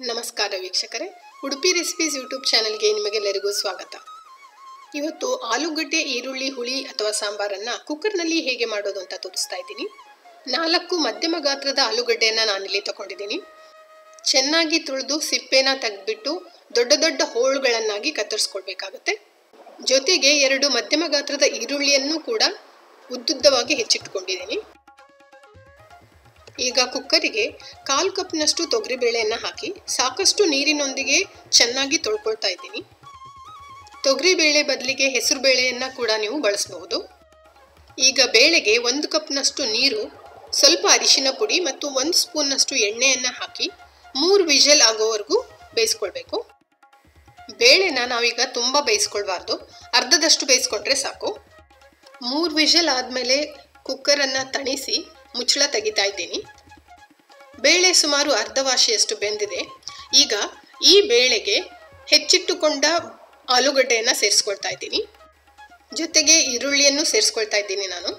ನಮಸ್ಕಾರ ವೀಕ್ಷಕರೇ, Udupi recipes YouTube ಚಾನೆಲ್ಗೆ ನಿಮಗೆಲ್ಲರಿಗೂ ಸ್ವಾಗತ. ಇವತ್ತು ಆಲೂಗಡ್ಡೆ ಈರುಳ್ಳಿ ಹುಳಿ ಅಥವಾ ಸಾಂಬಾರನ್ನು ಕುಕ್ಕರ್ನಲ್ಲಿ ಹೇಗೆ ಮಾಡೋದು ಅಂತ ತೋರಿಸ್ತಾ ಇದ್ದೀನಿ. 4 ಮಧ್ಯಮ ಗಾತ್ರದ ಆಲೂಗಡ್ಡೆಯನ್ನು ನಾನಿಲ್ಲಿ ತಗೊಂಡಿದ್ದೀನಿ. ಚೆನ್ನಾಗಿ ತುಳಿದು ಸಿಪ್ಪೆನ ತೆಗೆದ್ಬಿಟ್ಟು ದೊಡ್ಡ ದೊಡ್ಡ ಹೋಳುಗಳನ್ನಾಗಿ ಕತ್ತರಿಸ್ಕೊಳ್ಬೇಕಾಗುತ್ತೆ. ಜೊತೆಗೆ 2 ಮಧ್ಯಮ ಗಾತ್ರದ ಈರುಳ್ಳಿಯನ್ನು ಕೂಡ ಉದ್ದುದ್ದವಾಗಿ ಹೆಚ್ಚಿಟ್ಕೊಂಡಿದ್ದೀನಿ. ಈಗ ಕುಕ್ಕರಿಗೆ 1/4 ಕಪ್ನಷ್ಟು ತೊಗರಿಬೇಳೆಯನ್ನು ಹಾಕಿ ಸಾಕಷ್ಟು ನೀರಿನೊಂದಿಗೆ ಚೆನ್ನಾಗಿ ತೊಳ್ಕೊಳ್ತಾ ಇದ್ದೀನಿ. ತೊಗರಿಬೇಳೆ ಬದಲಿಗೆ ಹೆಸರು ಬೇಳೆಯನ್ನು ಕೂಡ ನೀವು ಬಳಸಬಹುದು. ಈಗ ಬೇಳೆಗೆ 1 ಕಪ್ನಷ್ಟು ನೀರು, ಸ್ವಲ್ಪ ಅರಿಶಿನ ಪುಡಿ ಮತ್ತು 1 ಸ್ಪೂನ್ನಷ್ಟು ಎಣ್ಣೆಯನ್ನು ಹಾಕಿ 3 ವಿಷಲ್ ಆಗೋವರೆಗೂ ಬೇಯಿಸ್ಕೊಳ್ಬೇಕು. ಬೇಳೆನ ನಾವೀಗ ತುಂಬ ಬೇಯಿಸ್ಕೊಳ್ಬಾರ್ದು, ಅರ್ಧದಷ್ಟು ಬೇಯಿಸ್ಕೊಂಡ್ರೆ ಸಾಕು. 3 ವಿಷಲ್ ಆದಮೇಲೆ ಕುಕ್ಕರನ್ನು ತಣಿಸಿ ಮುಚ್ಚಳ ತೆಗಿತಾ ಇದ್ದೀನಿ. ಬೇಳೆ ಸುಮಾರು ಅರ್ಧ ವಾಸಿಯಷ್ಟು ಬೆಂದಿದೆ. ಈಗ ಈ ಬೇಳೆಗೆ ಹೆಚ್ಚಿಟ್ಟುಕೊಂಡ ಆಲೂಗಡ್ಡೆಯನ್ನು ಸೇರಿಸ್ಕೊಳ್ತಾ ಇದ್ದೀನಿ. ಜೊತೆಗೆ ಈರುಳ್ಳಿಯನ್ನು ಸೇರಿಸ್ಕೊಳ್ತಾ ಇದ್ದೀನಿ ನಾನು.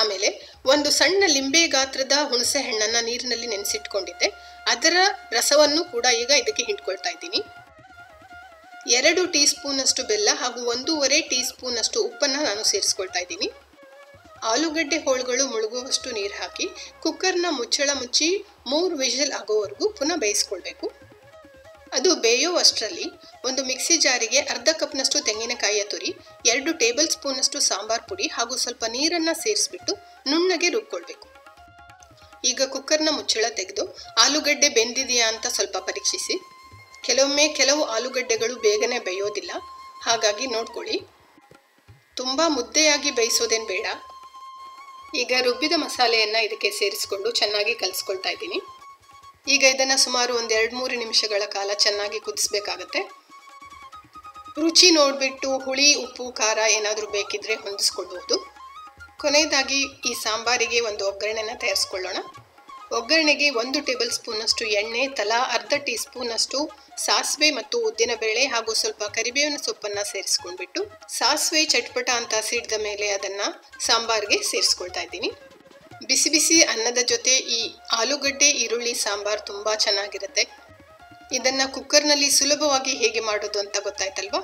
ಆಮೇಲೆ 1 ಸಣ್ಣ ಲಿಂಬೆ ಗಾತ್ರದ ಹುಣಸೆ ಹಣ್ಣನ್ನು ನೀರಿನಲ್ಲಿ ನೆನೆಸಿಟ್ಕೊಂಡಿದ್ದೆ, ಅದರ ರಸವನ್ನು ಕೂಡ ಈಗ ಇದಕ್ಕೆ ಹಿಂಡ್ಕೊಳ್ತಾ ಇದ್ದೀನಿ. 2 ಟೀ ಸ್ಪೂನಷ್ಟು ಬೆಲ್ಲ ಹಾಗೂ 1.5 ಟೀ ಸ್ಪೂನಷ್ಟು ಉಪ್ಪನ್ನು ನಾನು ಸೇರಿಸ್ಕೊಳ್ತಾ ಇದ್ದೀನಿ. ಆಲೂಗಡ್ಡೆ ಹೋಳುಗಳು ಮುಳುಗುವಷ್ಟು ನೀರು ಹಾಕಿ ಕುಕ್ಕರ್ನ ಮುಚ್ಚಳ ಮುಚ್ಚಿ 3 ವಿಷಲ್ ಆಗೋವರೆಗೂ ಪುನಃ ಬೇಯಿಸ್ಕೊಳ್ಬೇಕು. ಅದು ಬೇಯುವಷ್ಟರಲ್ಲಿ ಒಂದು ಮಿಕ್ಸಿ ಜಾರಿಗೆ ಅರ್ಧ ಕಪ್ನಷ್ಟು ತೆಂಗಿನಕಾಯಿಯ ತುರಿ, 2 ಟೇಬಲ್ ಸ್ಪೂನಷ್ಟು ಸಾಂಬಾರ್ ಪುಡಿ ಹಾಗೂ ಸ್ವಲ್ಪ ನೀರನ್ನು ಸೇರಿಸ್ಬಿಟ್ಟು ನುಣ್ಣಗೆ ರುಬ್ಕೊಳ್ಬೇಕು. ಈಗ ಕುಕ್ಕರ್ನ ಮುಚ್ಚಳ ತೆಗೆದು ಆಲೂಗಡ್ಡೆ ಬೆಂದಿದೆಯಾ ಅಂತ ಸ್ವಲ್ಪ ಪರೀಕ್ಷಿಸಿ. ಕೆಲವೊಮ್ಮೆ ಕೆಲವು ಆಲೂಗಡ್ಡೆಗಳು ಬೇಗನೆ ಬೇಯೋದಿಲ್ಲ, ಹಾಗಾಗಿ ನೋಡ್ಕೊಳ್ಳಿ. ತುಂಬ ಮುದ್ದೆಯಾಗಿ ಬೇಯಿಸೋದೇನು ಬೇಡ. ಈಗ ರುಬ್ಬಿದ ಮಸಾಲೆಯನ್ನು ಇದಕ್ಕೆ ಸೇರಿಸ್ಕೊಂಡು ಚೆನ್ನಾಗಿ ಕಲಿಸ್ಕೊಳ್ತಾ ಇದ್ದೀನಿ. ಈಗ ಇದನ್ನು ಸುಮಾರು 2-3 ನಿಮಿಷಗಳ ಕಾಲ ಚೆನ್ನಾಗಿ ಕುದಿಸ್ಬೇಕಾಗತ್ತೆ. ರುಚಿ ನೋಡಿಬಿಟ್ಟು ಹುಳಿ, ಉಪ್ಪು, ಖಾರ ಏನಾದರೂ ಬೇಕಿದ್ರೆ ಹೊಂದಿಸ್ಕೊಳ್ಬಹುದು. ಕೊನೆಯದಾಗಿ ಈ ಸಾಂಬಾರಿಗೆ ಒಂದು ಒಗ್ಗರಣೆನ ತಯಾರಿಸ್ಕೊಳ್ಳೋಣ. ಒಗ್ಗರಣೆಗೆ 1 ಟೇಬಲ್ ಸ್ಪೂನಷ್ಟು ಎಣ್ಣೆ, ತಲಾ ಅರ್ಧ ಟೀ ಸ್ಪೂನಷ್ಟು ಸಾಸಿವೆ ಮತ್ತು ಉದ್ದಿನಬೇಳೆ ಹಾಗೂ ಸ್ವಲ್ಪ ಕರಿಬೇವಿನ ಸೊಪ್ಪನ್ನು ಸೇರಿಸ್ಕೊಂಡ್ಬಿಟ್ಟು ಸಾಸಿವೆ ಚಟ್ಪಟ ಅಂತ ಸಿಡಿದ ಮೇಲೆ ಅದನ್ನು ಸಾಂಬಾರಿಗೆ ಸೇರಿಸ್ಕೊಳ್ತಾ ಇದ್ದೀನಿ. ಬಿಸಿ ಬಿಸಿ ಅನ್ನದ ಜೊತೆ ಈ ಆಲೂಗಡ್ಡೆ ಈರುಳ್ಳಿ ಸಾಂಬಾರು ತುಂಬ ಚೆನ್ನಾಗಿರುತ್ತೆ. ಇದನ್ನು ಕುಕ್ಕರ್ನಲ್ಲಿ ಸುಲಭವಾಗಿ ಹೇಗೆ ಮಾಡೋದು ಅಂತ ಗೊತ್ತಾಯ್ತಲ್ವಾ?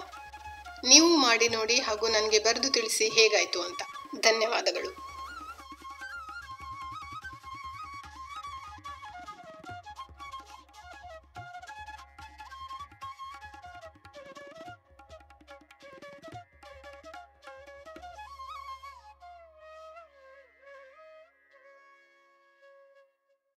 ನೀವು ಮಾಡಿ ನೋಡಿ ಹಾಗೂ ನನಗೆ ಬರೆದು ತಿಳಿಸಿ ಹೇಗಾಯಿತು ಅಂತ. ಧನ್ಯವಾದಗಳು.